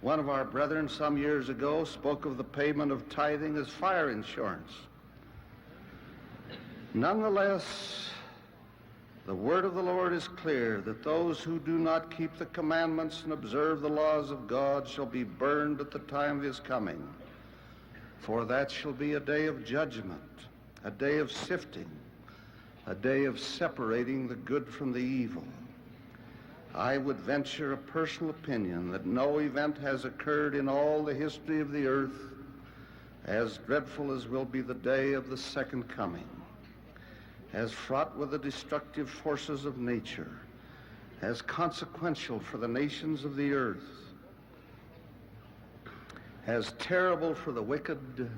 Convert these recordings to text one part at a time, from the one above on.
One of our brethren some years ago spoke of the payment of tithing as fire insurance. Nonetheless, the word of the Lord is clear that those who do not keep the commandments and observe the laws of God shall be burned at the time of his coming. For that shall be a day of judgment, a day of sifting, a day of separating the good from the evil. I would venture a personal opinion that no event has occurred in all the history of the earth as dreadful as will be the day of the second coming, as fraught with the destructive forces of nature, as consequential for the nations of the earth, as terrible for the wicked,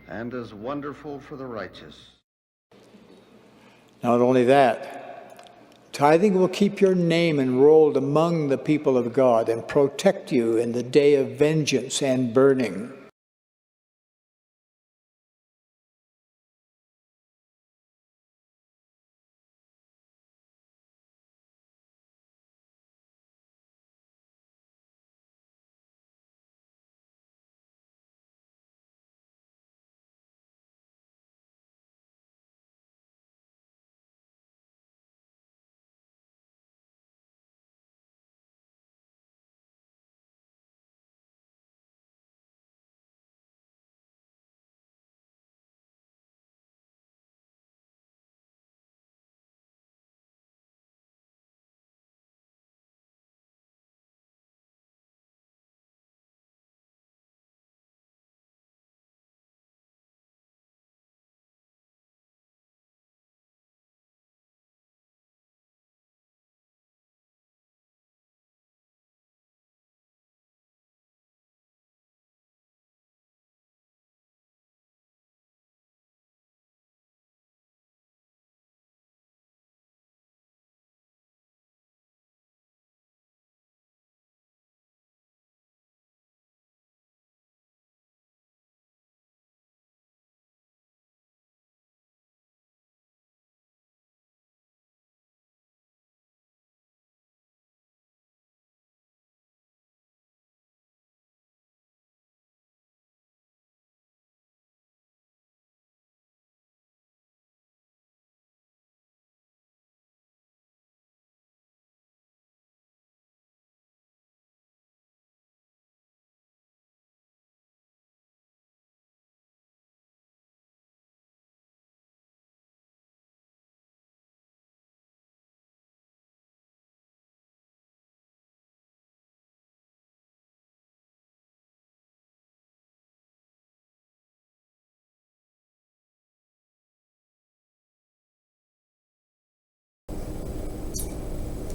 and as wonderful for the righteous. Not only that, tithing will keep your name enrolled among the people of God and protect you in the day of vengeance and burning.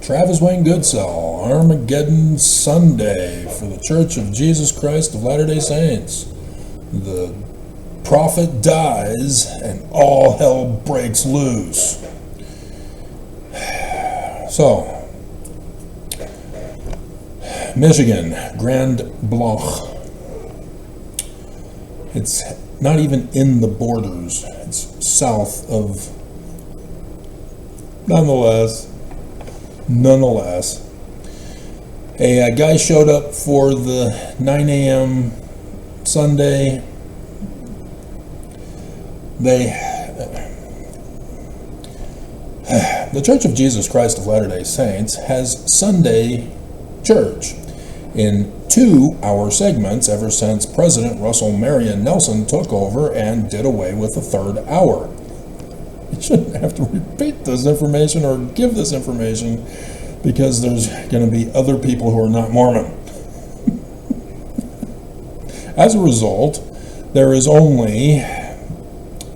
Travis Wayne Goodsell, Armageddon Sunday for the Church of Jesus Christ of Latter-day Saints. The prophet dies and all hell breaks loose. So, Michigan, Grand Blanc. It's not even in the borders. It's south of, nonetheless, a guy showed up for the 9 a.m. Sunday. The Church of Jesus Christ of Latter-day Saints has Sunday church in 2-hour segments ever since President Russell Marion Nelson took over and did away with the third hour. You shouldn't have to repeat this information or give this information because there's going to be other people who are not Mormon. As a result, there is only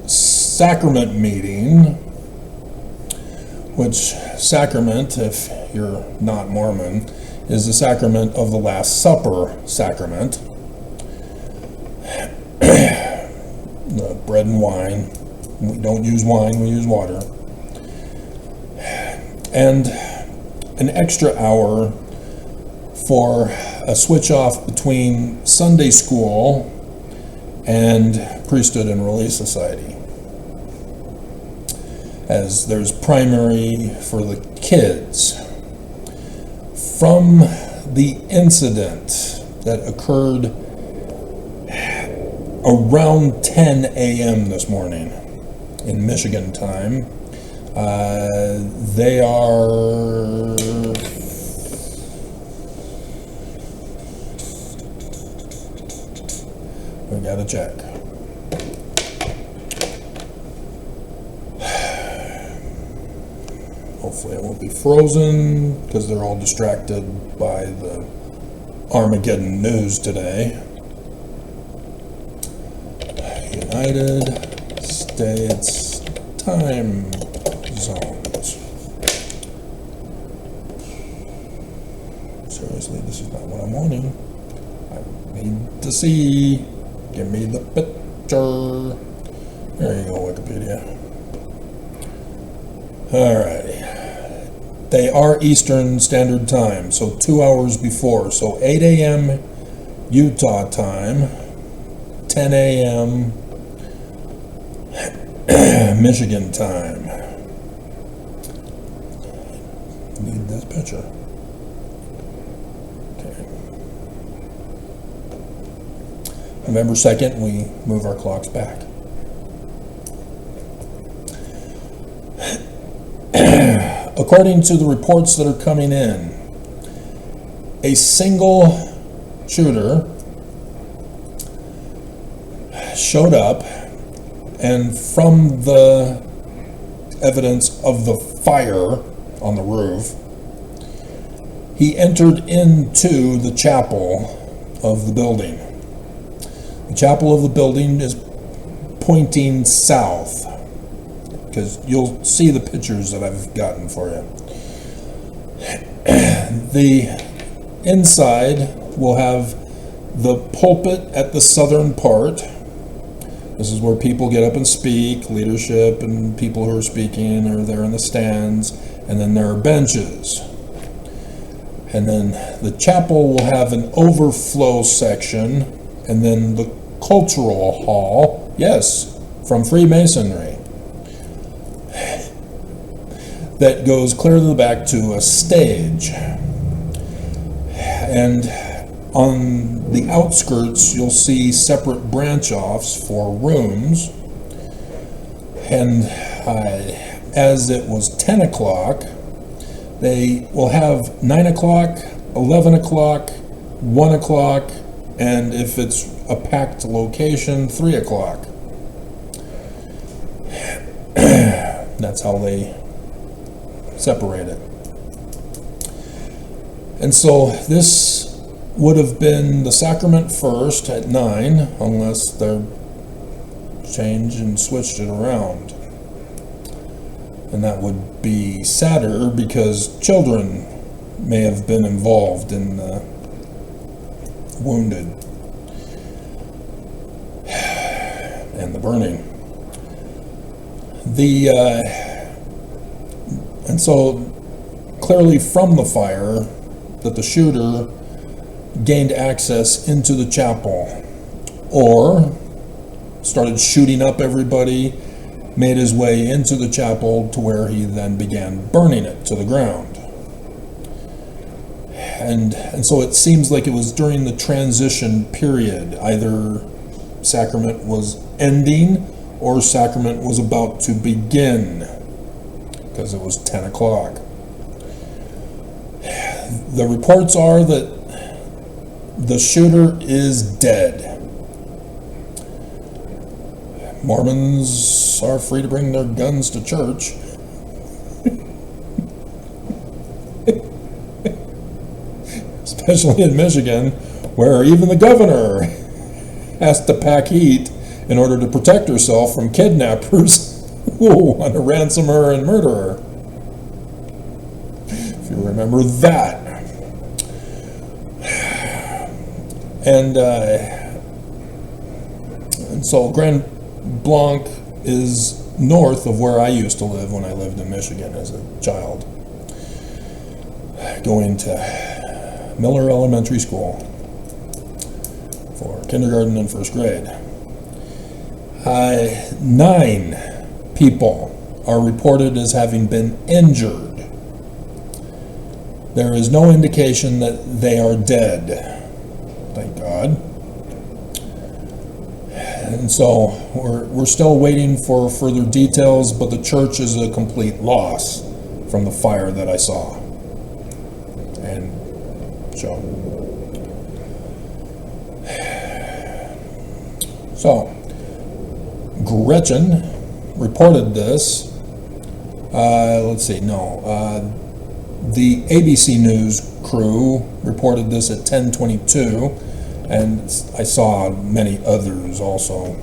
sacrament meeting, which sacrament, if you're not Mormon, is the sacrament of the Last Supper sacrament. The bread and wine. We don't use wine, we use water. And an extra hour for a switch off between Sunday school and Priesthood and Relief Society, as there's primary for the kids. From the incident that occurred around 10 a.m. this morning in Michigan time. They are we gotta check. Hopefully it won't be frozen because they're all distracted by the Armageddon news today. United States time zones. Seriously, this is not what I'm wanting. I need to see. Give me the picture. There you go, Wikipedia. Alrighty. They are Eastern Standard Time, so 2 hours before. So 8 a.m. Utah time, 10 a.m. Michigan time. Need this picture. Okay. November 2nd, we move our clocks back. According to the reports that are coming in, a single shooter showed up, and from the evidence of the fire on the roof, he entered into the chapel of the building. The chapel of the building is pointing south, because you'll see the pictures that I've gotten for you. The inside will have the pulpit at the southern part. This is where people get up and speak, leadership and people who are speaking are there in the stands, and then there are benches. And then the chapel will have an overflow section, and then the cultural hall, yes, from Freemasonry, that goes clear to the back to a stage. And on the outskirts, you'll see separate branch-offs for rooms. And as it was 10 o'clock, they will have 9 o'clock, 11 o'clock, 1 o'clock, and if it's a packed location, 3 o'clock. That's how they separate it. And so this would have been the sacrament first at 9, unless they're changed and switched it around. And that would be sadder because children may have been involved in the wounded and the burning. And so clearly from the fire that the shooter gained access into the chapel, or started shooting up everybody, made his way into the chapel to where he then began burning it to the ground. And so it seems like it was during the transition period. Either sacrament was ending or sacrament was about to begin, because it was 10 o'clock. The reports are that the shooter is dead. Mormons are free to bring their guns to church. Especially in Michigan, where even the governor has to pack heat in order to protect herself from kidnappers who want to ransom her and murder her. If you remember that. And so Grand Blanc is north of where I used to live when I lived in Michigan as a child, going to Miller Elementary School for kindergarten and first grade. 9 people are reported as having been injured. There is no indication that they are dead. thank God. And so we're still waiting for further details, but the church is a complete loss from the fire that I saw. And so Gretchen reported this. The ABC News crew reported this at 10:22, and I saw many others also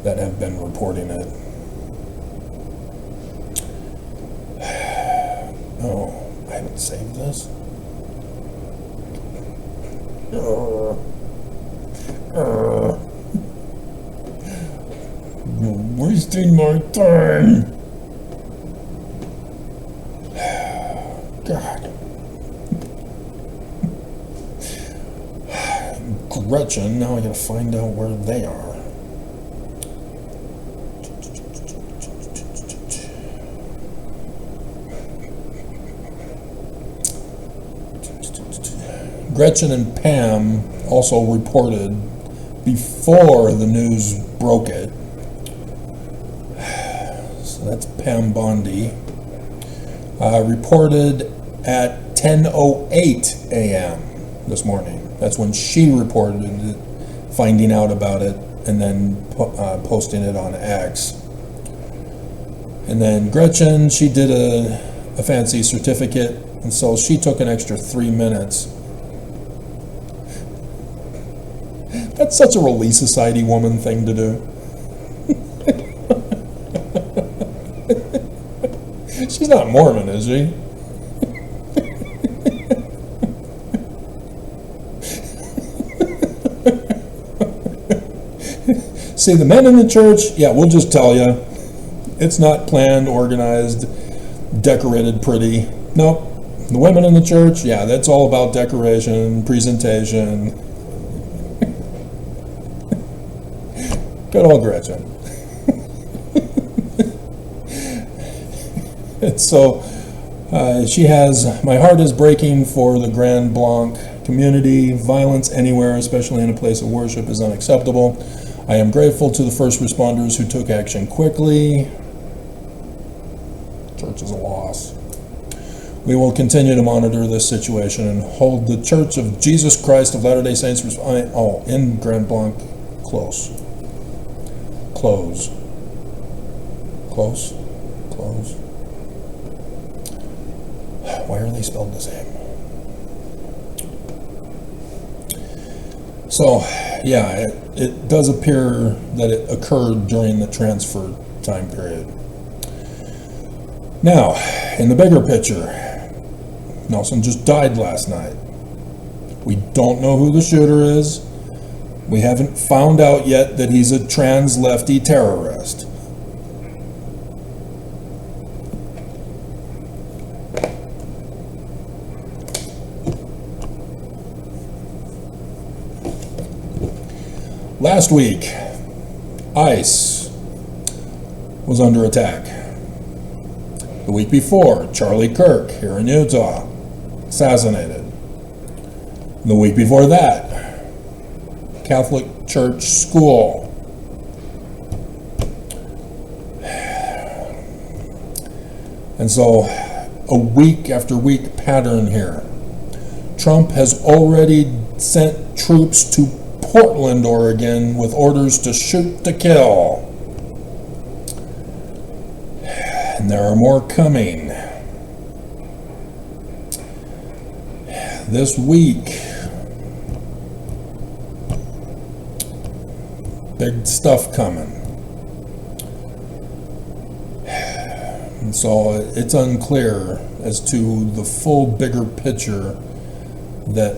that have been reporting it. Oh, I haven't saved this. Wasting my time. God. Gretchen, now I gotta find out where they are. Gretchen and Pam also reported before the news broke it. So that's Pam Bondi. Reported at 10:08 a.m. this morning. That's when she reported it, finding out about it, and then posting it on X. And then Gretchen, she did a fancy certificate, and so she took an extra 3 minutes. That's such a Relief Society woman thing to do. She's not Mormon, is she? See, the men in the church, yeah, we'll just tell you, it's not planned, organized, decorated pretty. Nope. The women in the church, yeah, that's all about decoration, presentation. Good old Gretchen. And so she has, my heart is breaking for the Grand Blanc community. Violence anywhere, especially in a place of worship, is unacceptable. I am grateful to the first responders who took action quickly. Church is a loss. We will continue to monitor this situation and hold the Church of Jesus Christ of Latter-day Saints in Grand Blanc close. Why are they spelled the same? So, yeah, it does appear that it occurred during the transfer time period. Now, in the bigger picture, Nelson just died last night. We don't know who the shooter is. We haven't found out yet that he's a trans lefty terrorist. Last week, ICE was under attack. The week before, Charlie Kirk here in Utah, assassinated. The week before that, Catholic Church School. And so, a week after week pattern here. Trump has already sent troops to Portland, Oregon, with orders to shoot to kill. And there are more coming. This week, big stuff coming. And so it's unclear as to the full bigger picture that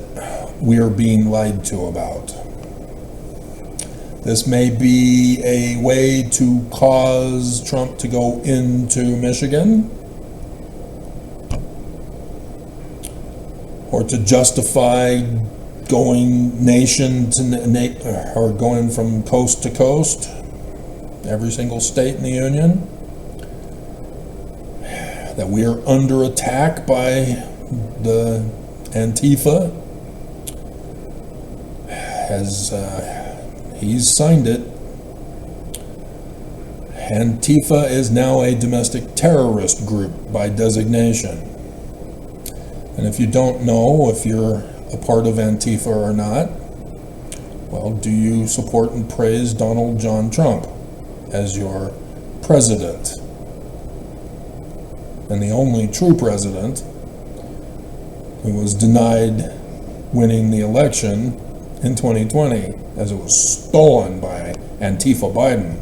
we are being lied to about. This may be a way to cause Trump to go into Michigan, or to justify going nation to or going from coast to coast, every single state in the union, that we are under attack by the Antifa. he's signed it. Antifa is now a domestic terrorist group by designation. And if you don't know if you're a part of Antifa or not, well, do you support and praise Donald John Trump as your president? And the only true president who was denied winning the election in 2020, as it was stolen by Antifa Biden.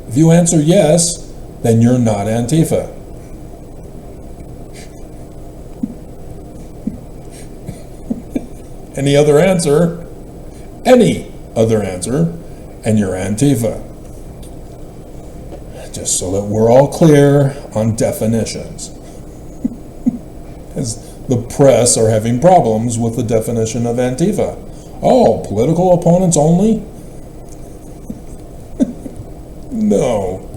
If you answer yes, then you're not Antifa. Any other answer, and you're Antifa. Just so that we're all clear on definitions. As the press are having problems with the definition of Antifa. Oh, political opponents only? No.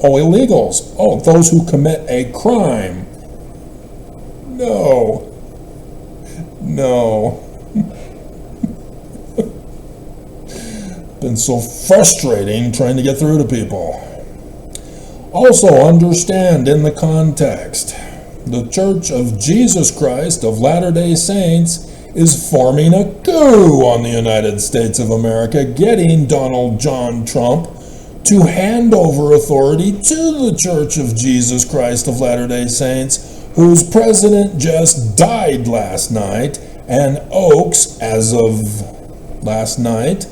Oh, illegals. Oh, those who commit a crime. No. Been so frustrating trying to get through to people. Also understand in the context, the Church of Jesus Christ of Latter-day Saints is forming a coup on the United States of America, getting Donald John Trump to hand over authority to the Church of Jesus Christ of Latter-day Saints, whose president just died last night, and Oaks, as of last night,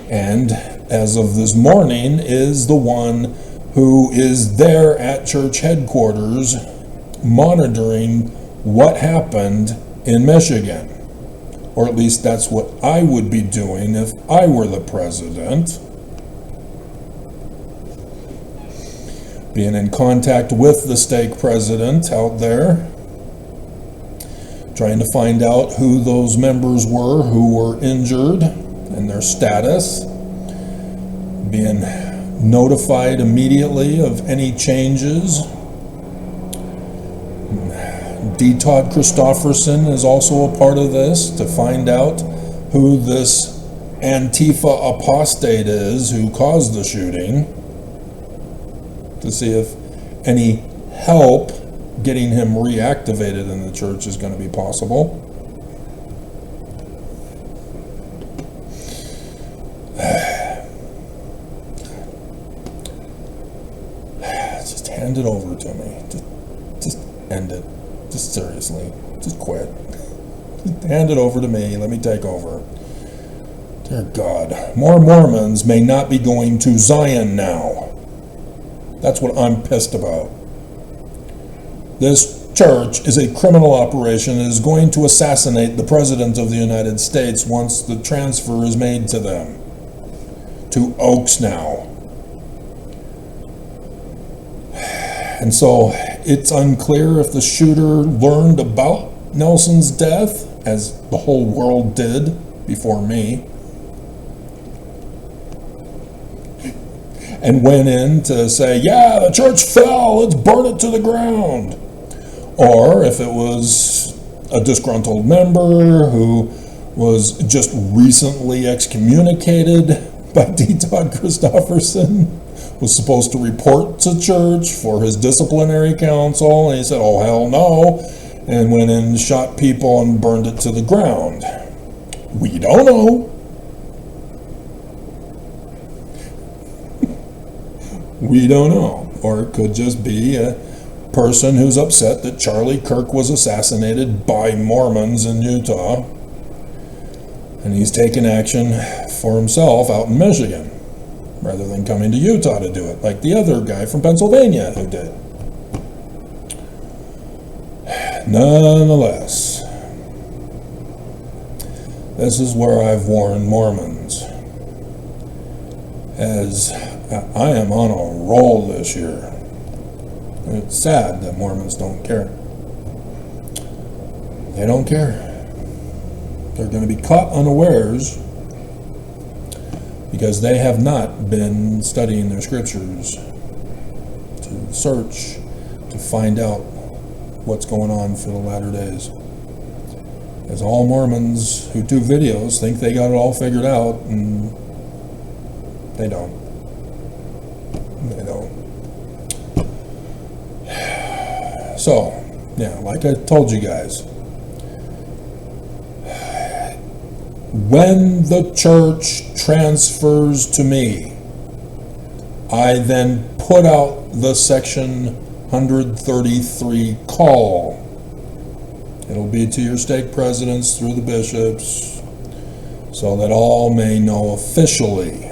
and as of this morning, is the one who is there at church headquarters monitoring what happened in Michigan. Or at least that's what I would be doing if I were the president. Being in contact with the stake president out there, trying to find out who those members were who were injured and their status, being notified immediately of any changes. D. Todd Christofferson is also a part of this, to find out who this Antifa apostate is who caused the shooting, to see if any help getting him reactivated in the church is going to be possible. Just hand it over to me. Just end it. Just seriously. Just quit. Just hand it over to me. Let me take over. Dear God. More Mormons may not be going to Zion now. That's what I'm pissed about. This church is a criminal operation and is going to assassinate the President of the United States once the transfer is made to them. To Oaks now. And so it's unclear if the shooter learned about Nelson's death, as the whole world did before me, and went in to say, yeah, the church fell, let's burn it to the ground. Or if it was a disgruntled member who was just recently excommunicated by D. Todd Christofferson, was supposed to report to church for his disciplinary council, and he said, oh, hell no, and went in and shot people and burned it to the ground. We don't know. We don't know. Or it could just be a person who's upset that Charlie Kirk was assassinated by Mormons in Utah, and he's taken action for himself out in Michigan, rather than coming to Utah to do it, like the other guy from Pennsylvania who did. Nonetheless, this is where I've warned Mormons, as I am on a roll this year. It's sad that Mormons don't care. They don't care. They're going to be caught unawares because they have not been studying their scriptures to search, to find out what's going on for the latter days. Because all Mormons who do videos think they got it all figured out, and they don't. They don't. So, yeah, like I told you guys, when the church transfers to me, I then put out the Section 133 call. It'll be to your stake presidents through the bishops, so that all may know officially.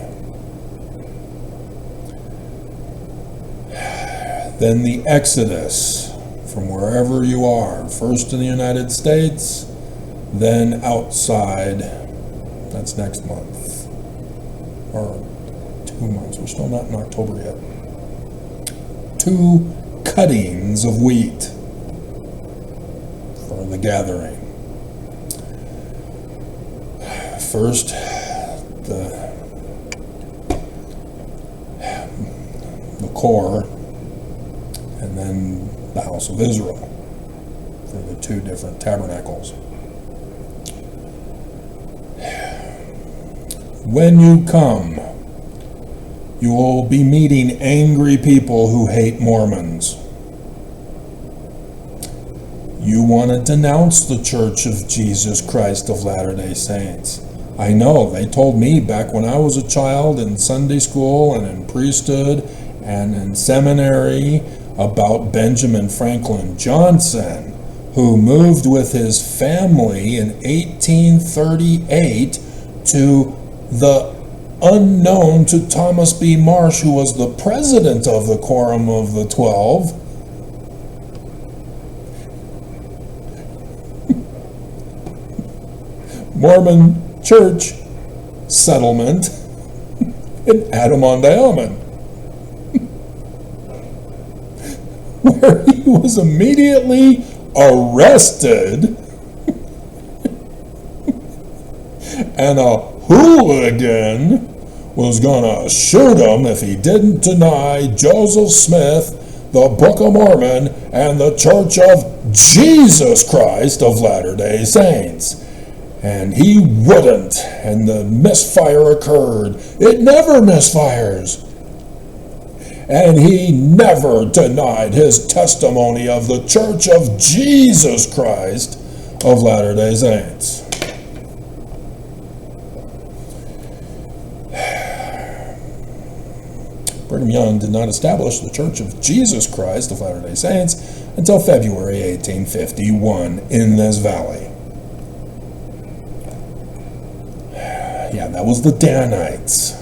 Then the exodus from wherever you are, first in the United States, then outside. That's next month, or 2 months. We're still not in October yet. 2 cuttings of wheat for the gathering. First, the core, and then the house of Israel for the 2 different tabernacles. When you come, you will be meeting angry people who hate Mormons. You want to denounce the Church of Jesus Christ of Latter-day Saints. I know, they told me back when I was a child in Sunday school and in priesthood and in seminary about Benjamin Franklin Johnson, who moved with his family in 1838 to the unknown to Thomas B. Marsh, who was the president of the Quorum of the 12. Mormon church settlement in Adamon-Diamond, where he was immediately arrested and a hooligan was gonna shoot him if he didn't deny Joseph Smith, the Book of Mormon, and the Church of Jesus Christ of Latter-day Saints. And he wouldn't, and the misfire occurred. It never misfires. And he never denied his testimony of the Church of Jesus Christ of Latter-day Saints. Brigham Young did not establish the Church of Jesus Christ of Latter-day Saints until February 1851 in this valley. Yeah, that was the Danites.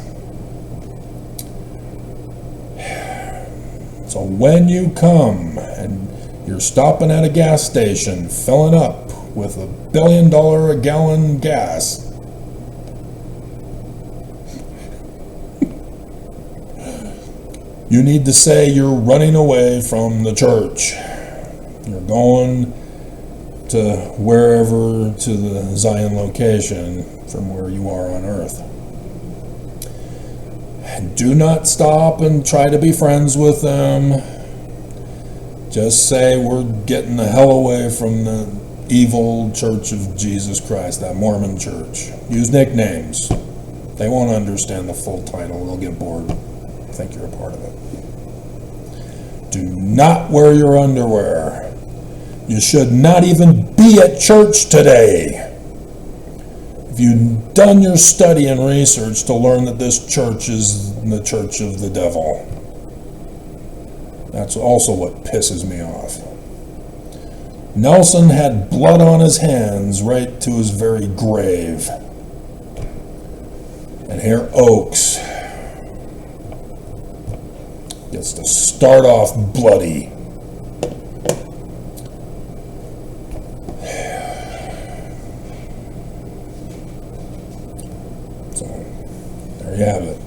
So when you come and you're stopping at a gas station, filling up with $1 billion a gallon gas, you need to say you're running away from the church. You're going to wherever, to the Zion location from where you are on earth. And do not stop and try to be friends with them. Just say we're getting the hell away from the evil Church of Jesus Christ, that Mormon church. Use nicknames. They won't understand the full title. They'll get bored. Think you're a part of it. Do not wear your underwear. You should not even be at church today. If you've done your study and research to learn that this church is the church of the devil. That's also what pisses me off. Nelson had blood on his hands right to his very grave. And here Oakes gets to start off bloody. So, there you have it.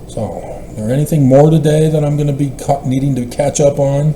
So, is there anything more today that I'm going to be needing to catch up on?